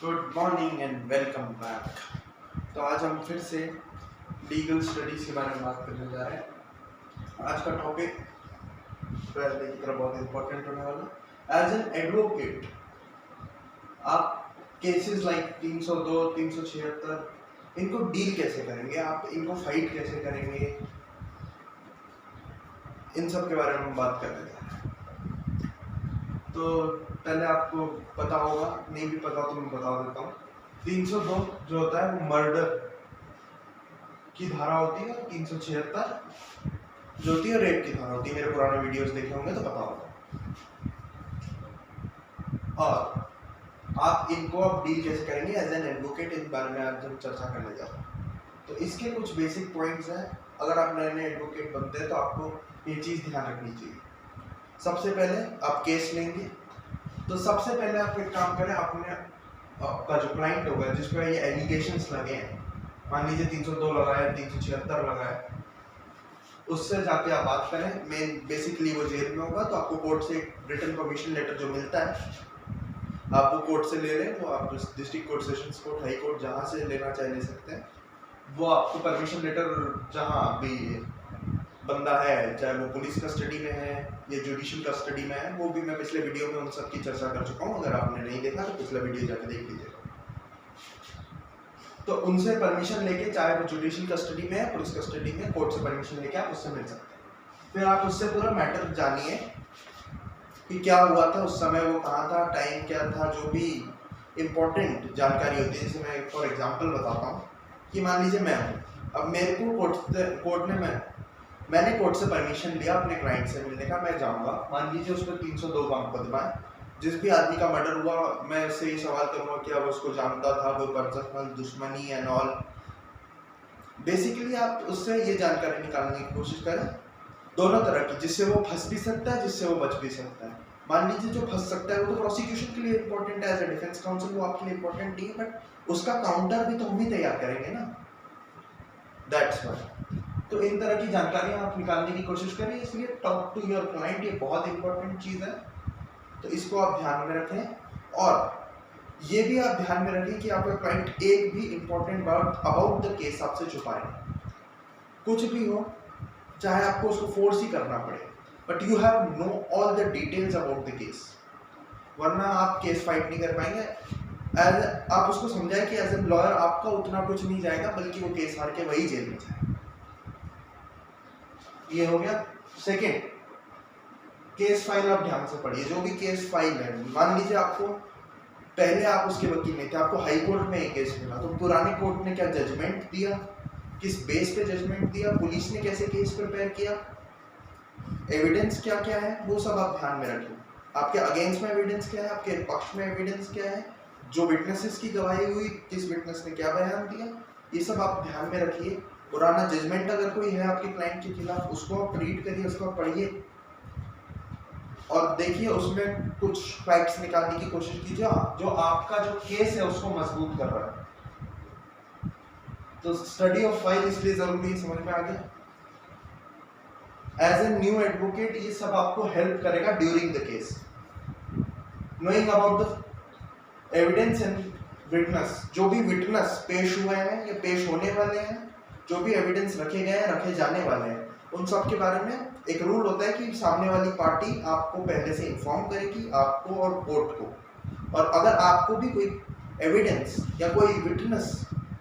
Good morning and welcome back. तो आज हम फिर से लीगल स्टडीज के बारे में बात करने जा रहे हैं। आज का टॉपिक पहले की तरह बहुत इंपॉर्टेंट होने वाला। एज एन एडवोकेट आप केसेस लाइक 302, 376 इनको डील कैसे करेंगे, आप इनको फाइट कैसे करेंगे, इन सब के बारे में हम बात करने जा रहे हैं। तो पहले आपको पता होगा, नहीं भी पता तो मैं बता देता हूँ। 302 जो होता है वो मर्डर की धारा होती है, 376 जो होती है रेप की धारा होती है। मेरे पुराने वीडियोस देखे होंगे तो पता होगा। और आप इनको अब डील कैसे करेंगे एज एन एडवोकेट, इस बारे में आज हम चर्चा करने जा रहे हैं। तो इसके कुछ बेसिक पॉइंट्स हैं। अगर आप नए नए एडवोकेट बनते हैं तो आपको ये चीज़ ध्यान रखनी चाहिए। सबसे पहले आप केस लेंगे तो सबसे पहले आप एक काम करें, अपने आपका जो क्लाइंट होगा जिस पर ये एलिगेशंस लगे हैं, मान लीजिए 302 लगाए, 376 लगाए, उससे जाके आप बात करें। मेन बेसिकली वो जेल में होगा तो आपको कोर्ट से एक रिटन परमिशन लेटर जो मिलता है आप वो कोर्ट से ले लें। वो आप district court, sessions court, high court जहाँ से लेना चाहे ले सकते हैं। वो आपको परमिशन लेटर जहाँ भी बंदा है, चाहे वो पुलिस कस्टडी में है या जुडिशियल कस्टडी में है, वो भी मैं पिछले वीडियो में उन सब की चर्चा कर चुका हूँ। अगर आपने नहीं देखा तो पिछला वीडियो जाकर देख लीजिएगा। तो उनसे परमिशन लेके, चाहे वो जुडिशियल कस्टडी में है, पुलिस कस्टडी में, कोर्ट से परमिशन लेके आप उससे मिल सकते हैं। फिर आप उससे पूरा मैटर जानिए कि क्या हुआ था उस समय, वो कहाँ था, टाइम क्या था, जो भी इम्पोर्टेंट जानकारी होती है। जैसे मैं फॉर एग्जाम्पल बताता हूँ कि मान लीजिए मैं हूँ, अब मेरे को कोर्ट ने मैंने कोर्ट से परमिशन लिया अपने क्लाइंट से मिलने का, मैं जाऊंगा। मान लीजिए उस पर 302 का मुकदमा है, जिस भी आदमी का मर्डर हुआ, मैं उससे ये सवाल करूंगा कि अब उसको जानता था, वो पर्सनल दुश्मनी एंड ऑल। बेसिकली आप उससे ये जानकारी निकालने की कोशिश करें दोनों तरह की, जिससे वो फंस भी सकता है, जिससे वो बच भी सकता है। मान लीजिए जो फंस सकता है वो तो प्रोसिक्यूशन के लिए इंपॉर्टेंट है, एज ए डिफेंस काउंसिल वो आपके लिए इंपॉर्टेंट नहीं है, बट उसका काउंटर भी तो हम ही तैयार करेंगे ना, दैट्स व्हाई। तो इन तरह की जानकारियां आप निकालने की कोशिश करें। इसलिए टॉक टू योर क्लाइंट ये बहुत इंपॉर्टेंट चीज़ है, तो इसको आप ध्यान में रखें। और ये भी आप ध्यान में रखें कि आपका क्लाइंट एक भी इंपॉर्टेंट बात अबाउट द केस आपसे छुपाए। कुछ भी हो, चाहे आपको उसको फोर्स ही करना पड़े, but you have know all the details about the case, वरना आप केस फाइट नहीं कर पाएंगे। आप उसको समझाएं कि एज ए लॉयर आपका उतना कुछ नहीं जाएगा, बल्कि वो केस हार के वही जेल में जाएगा। ये हो गया। सेकेंड, केस फाइल आप ध्यान से पढ़िए। जो भी केस फाइल है, मान लीजिए आपको पहले आप उसके वकील नहीं थे, आपको हाई कोर्ट में एक केस मिला, तो पुराने कोर्ट ने क्या जजमेंट दिया, किस बेस पे जजमेंट दिया, पुलिस ने कैसे केस प्रिपेयर किया, एविडेंस क्या क्या है, वो सब आप ध्यान में रखिए। आपके अगेंस्ट में एविडेंस क्या है, आपके पक्ष में एविडेंस क्या है, जो विटनेसेस की गवाही हुई, किस विटनेस ने क्या बयान दिया, ये सब आप ध्यान में रखिए। पुराना जजमेंट अगर कोई है आपके क्लाइंट के खिलाफ, उसको आप रीड करिए, उसको आप पढ़िए और देखिए उसमें कुछ फैक्ट्स निकालने की कोशिश कीजिए जो आपका जो केस है उसको मजबूत कर रहा है। तो स्टडी ऑफ फाइल इसलिए जरूरी है, समझ में आ गया। एज ए न्यू एडवोकेट ये सब आपको हेल्प करेगा during the case, knowing about the evidence and witness. जो भी विटनेस पेश हुए हैं या पेश होने वाले हैं, जो भी एविडेंस रखे गए हैं, रखे जाने वाले हैं, उन सब के बारे में एक रूल होता है कि सामने वाली पार्टी आपको पहले से इन्फॉर्म करेगी, आपको और कोर्ट को। और अगर आपको भी कोई एविडेंस या कोई विटनेस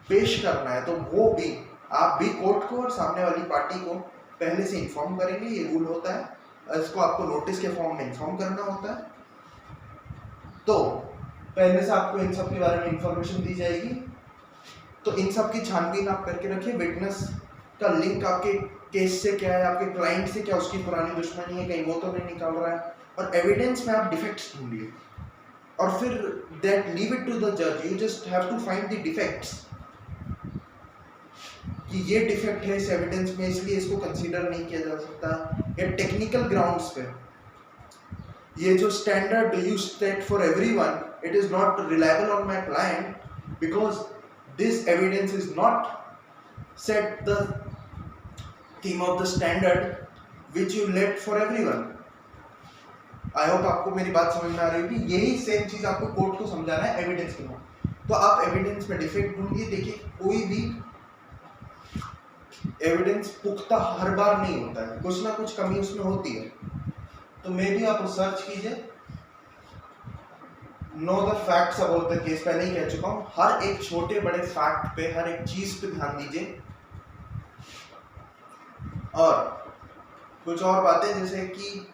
पेश करना है तो वो भी आप भी कोर्ट को और सामने वाली पार्टी को पहले से इन्फॉर्म करेंगे। ये रूल होता है, इसको आपको नोटिस के फॉर्म में इन्फॉर्म करना होता है। तो पहले से आपको इन सब के बारे में इंफॉर्मेशन दी जाएगी। तो इन सब की छानबीन आप करके रखिए। विटनेस का लिंक आपके केस से क्या है, आपके क्लाइंट से क्या उसकी पुरानी दुश्मनी है, कहीं वो तो नहीं निकाल रहा है। और एविडेंस में आप डिफेक्ट्स ढूंढिए और फिर that leave it to the जज। You just have to find the defects कि ये डिफेक्ट है इस एविडेंस में, इसलिए इसको कंसीडर नहीं किया जा सकता। या टेक्निकल ग्राउंड्स पे ये जो standard you set for everyone, it is not reliable on my client because this evidence is not set the theme of the standard which you let for everyone. I hope आपको मेरी बात समझ में आ रही होगी। यही सेम चीज आपको कोर्ट को समझाना है एविडेंस के बाद। तो आप एविडेंस में डिफेक्ट ढूंढिए। देखिए कोई भी एविडेंस पुख्ता हर बार नहीं होता है, कुछ ना कुछ कमी उसमें होती है। तो मे भी आप सर्च कीजिए, know the facts about the case. पहले ही कह चुका हूं, हर एक छोटे बड़े फैक्ट पे, हर एक चीज पे ध्यान दीजिए। और कुछ और बातें, जैसे कि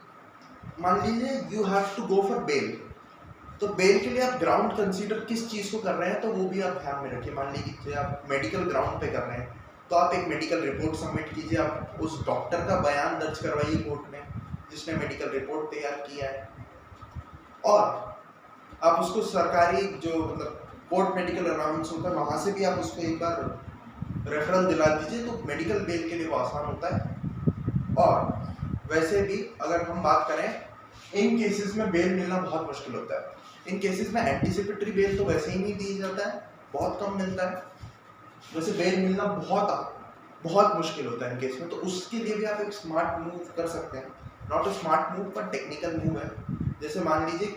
मान लीजिए you have to go for bail, तो बेल के लिए आप ग्राउंड कंसीडर किस चीज को कर रहे हैं, तो वो भी आप ध्यान में रखिए। मान लीजिए आप मेडिकल ग्राउंड पे कर रहे हैं, तो आप एक मेडिकल रिपोर्ट सबमिट कीजिए, आप उस डॉक्टर का बयान दर्ज करवाइए कोर्ट में जिसने मेडिकल रिपोर्ट तैयार किया है, और आप उसको सरकारी जो मतलब कोर्ट मेडिकल अलाउंस होता है वहां से भी आप उसको एक बार रेफरल दिला दीजिए, तो मेडिकल बेल के लिए वो आसान होता है। और वैसे भी अगर हम बात करें, इन केसेस में बेल मिलना बहुत मुश्किल होता है। इन केसेस में एंटीसिपेटरी बेल तो वैसे ही नहीं दी जाता है, बहुत कम मिलता है। वैसे बेल मिलना बहुत मुश्किल होता है इन केस में, तो उसके लिए भी आप एक स्मार्ट मूव कर सकते हैं। नॉट अ स्मार्ट मूव पर टेक्निकल मूव है। जैसे मान लीजिए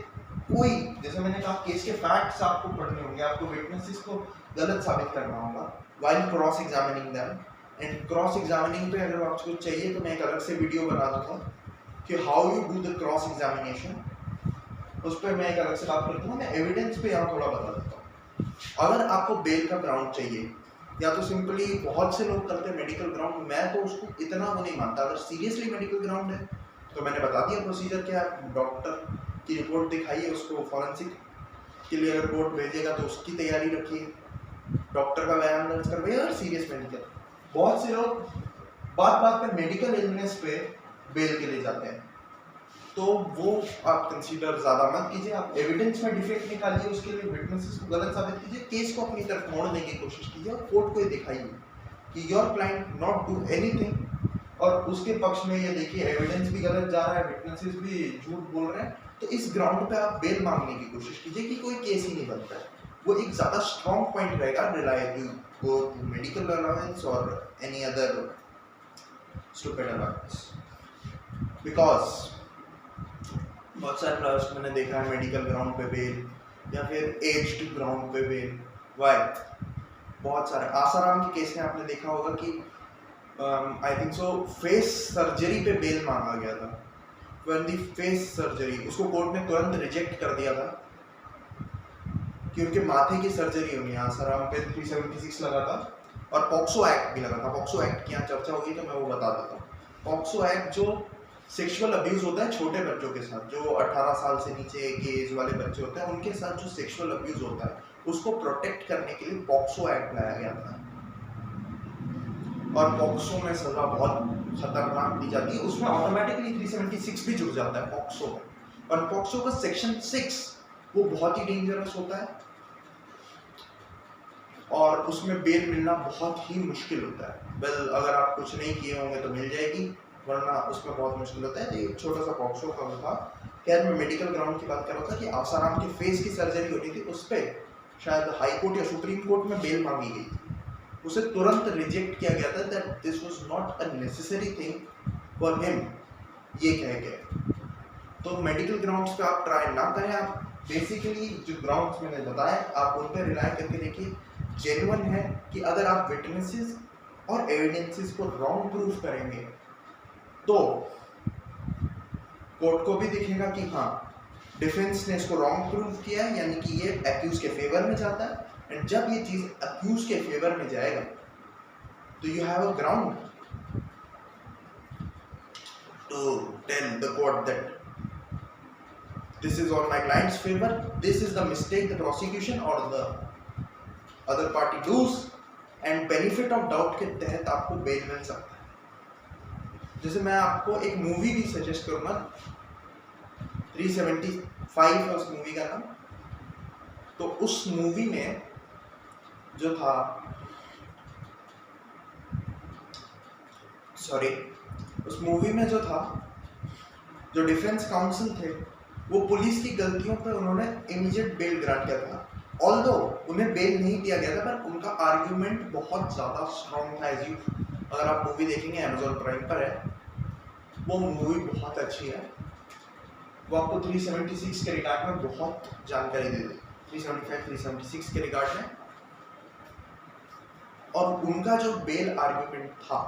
कोई, जैसे मैंने कहा, केस के फैक्ट्स आपको पढ़ने होंगे, आपको विटनेसेस को गलत साबित करना होगा while cross examining them. And cross examining पे अगर आपको चाहिए तो मैं एक अलग से वीडियो बना दूंगा कि how you do the cross examination, उस पर मैं एक अलग से बात करता हूँ। मैं एविडेंस पे यहाँ थोड़ा बता देता हूँ। अगर आपको बेल का ग्राउंड चाहिए, या तो सिंपली बहुत से लोग करते हैं मेडिकल ग्राउंड, मैं तो उसको इतना वो नहीं मानता। अगर सीरियसली मेडिकल ग्राउंड है तो मैंने बता दिया प्रोसीजर क्या है, डॉक्टर की रिपोर्ट दिखाइए, उसको फॉरेंसिक के लिए अगर कोर्ट भेजेगा तो उसकी तैयारी रखिए, डॉक्टर का बयान दर्ज करवाइए। अगर सीरियस मेडिकल, बहुत से लोग बात बात पे मेडिकल इलनेस पे बेल के लिए जाते हैं, तो वो आप कंसीडर ज़्यादा मत कीजिए। आप एविडेंस में डिफेक्ट निकालिए, उसके लिए विटनेसेस को गलत साबित कीजिए, केस को अपनी तरफ मोड़ने की कोशिश कीजिए और कोर्ट को ये दिखाइए कि your client not do anything, और उसके पक्ष में ये देखिए एविडेंस भी गलत जा रहा है, विटनेसेस भी झूठ बोल रहे हैं, तो इस ग्राउंड पे आप बेल मांगने की कोशिश कीजिए कि कोई केस ही नहीं बनता है। वो एक ज़्यादा स्ट्रॉन्ग पॉइंट रहेगा reliable go to medical allowance और any other stupid allowance. Because बहुत सारे लॉयर्स मैंने देखा है मेडिकल ग्राउंड पे बेल या फिर एज्ड ग्राउंड पे बेल। वाई? बहुत सारे आसाराम के केस में आपने देखा होगा कि I think so face surgery पे बेल मांगा गया था। व्हेन दी फेस सर्जरी, उसको कोर्ट ने तुरंत रिजेक्ट कर दिया था कि उनके माथे की सर्जरी होनी है। आसाराम पे 376 लगा था और पॉक्सो एक्ट भी लगा था। पॉक्सो एक्ट की यहाँ चर्चा होगी तो मैं वो बता देता हूँ। पॉक्सो एक्ट जो सेक्सुअल अब्यूज होता है छोटे बच्चों के साथ, जो 18 साल से नीचे की एज वाले बच्चे होते हैं उनके साथ जो सेक्सुअल अब्यूज होता है, उसको प्रोटेक्ट करने के लिए पॉक्सो एक्ट लाया गया था। और पॉक्सो में सजा बहुत खतरनाक दी जाती है, उसमें ऑटोमेटिकली 376 भी जुड़ जाता है पॉक्सो में। और पॉक्सो का सेक्शन 6 वो बहुत ही डेंजरस होता है और उसमें बेल मिलना बहुत ही मुश्किल होता है। वेल, अगर आप कुछ नहीं किए होंगे तो मिल जाएगी, वरना उसमें बहुत मुश्किल होता है। तो एक छोटा सा पॉक्सो का था। खैर, मैं मेडिकल ग्राउंड की बात कर रहा था कि आसाराम के फेस की सर्जरी होनी थी, उस पर शायद हाई कोर्ट या सुप्रीम कोर्ट में बेल मांगी गई थी। उसे तुरंत रिजेक्ट किया गया था that this was not a necessary thing for him, ये कह गए। तो मेडिकल ग्राउंड्स पे आप ट्राई ना करें। आप बेसिकली जो ग्राउंड्स मैंने बताया आप उन पर रिलाय करके देखिए, जेन्युइन है कि अगर आप विटनेसेस और एविडेंसेस को रॉन्ग प्रूफ करेंगे तो कोर्ट को भी दिखेगा कि हाँ डिफेंस ने इसको रॉन्ग प्रूफ किया है, यानी कि ये एक्यूज के फेवर में जाता है। एंड जब ये चीज एक्यूज के फेवर में जाएगा तो you have a ground to tell the court that this is on my client's favor, this is the mistake the prosecution or the other party does, and benefit of doubt के तहत आपको bell मिल सकता है। जैसे मैं आपको एक movie भी सजेस्ट करूंगा, 375 है उस मूवी का नाम। तो उस मूवी में जो था, उस मूवी में जो था, जो डिफेंस काउंसिल थे वो पुलिस की गलतियों पर उन्होंने इमीडिएट बेल ग्रांट किया था। ऑल्दो उन्हें बेल नहीं दिया गया था, पर उनका आर्ग्यूमेंट बहुत ज़्यादा स्ट्रॉन्ग था। एज यू, अगर आप मूवी देखेंगे, अमेजोन प्राइम पर है, वो मूवी बहुत अच्छी है। वो आपको 376 के रिगार्ड में बहुत जानकारी दे देगी। 375 376 के रिगार्ड में। और उनका जो बेल आर्गुमेंट था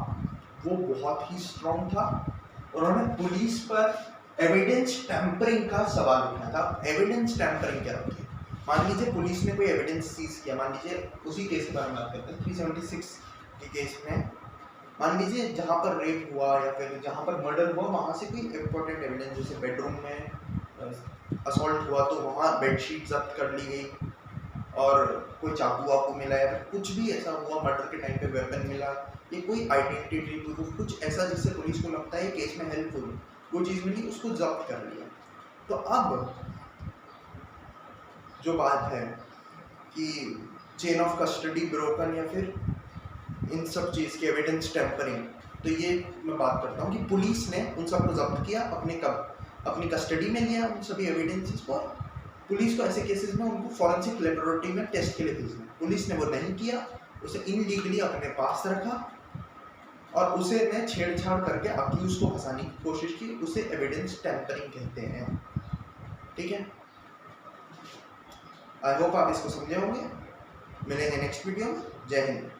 वो बहुत ही स्ट्रॉन्ग था। उन्होंने पुलिस पर एविडेंस टैंपरिंग का सवाल उठाया था। एविडेंस टैंपरिंग क्या होती है? मान लीजिए पुलिस ने कोई एविडेंस सीज किया, मान लीजिए उसी केस की बात करते हैं 376 के केस में, मान लीजिए जहाँ पर रेप हुआ या फिर जहाँ पर मर्डर हुआ वहाँ से कोई इम्पोर्टेंट एविडेंस, जैसे बेडरूम में असॉल्ट हुआ तो वहाँ बेडशीट जब्त कर ली गई और कोई चाकू वाकू मिला या फिर कुछ भी ऐसा हुआ, मर्डर के टाइम पे वेपन मिला, ये कोई आइडेंटिटी प्रूफ कुछ ऐसा जिससे पुलिस को लगता है केस में हेल्पफुल वो चीज़ मिली, उसको जब्त कर लिया। तो अब जो बात है कि चेन ऑफ कस्टडी ब्रोकन या फिर इन सब चीज़ की एविडेंस टैंपरिंग, तो ये मैं बात करता हूँ कि पुलिस ने उन सबको जब्त किया, अपनी कस्टडी में लिया उन सभी एविडेंसेस को। पुलिस को ऐसे केसेस में उनको फॉरेंसिक लेबोरेटरी में टेस्ट के लिए भेजना, पुलिस ने वो नहीं किया, उसे इनलीगली अपने पास रखा और उसे ने छेड़छाड़ करके अक्यूज को फंसाने की कोशिश की, उसे एविडेंस टैंपरिंग कहते हैं। ठीक है, आई होप आप इसको समझे होंगे। मिलेंगे नेक्स्ट वीडियो में। जय हिंद।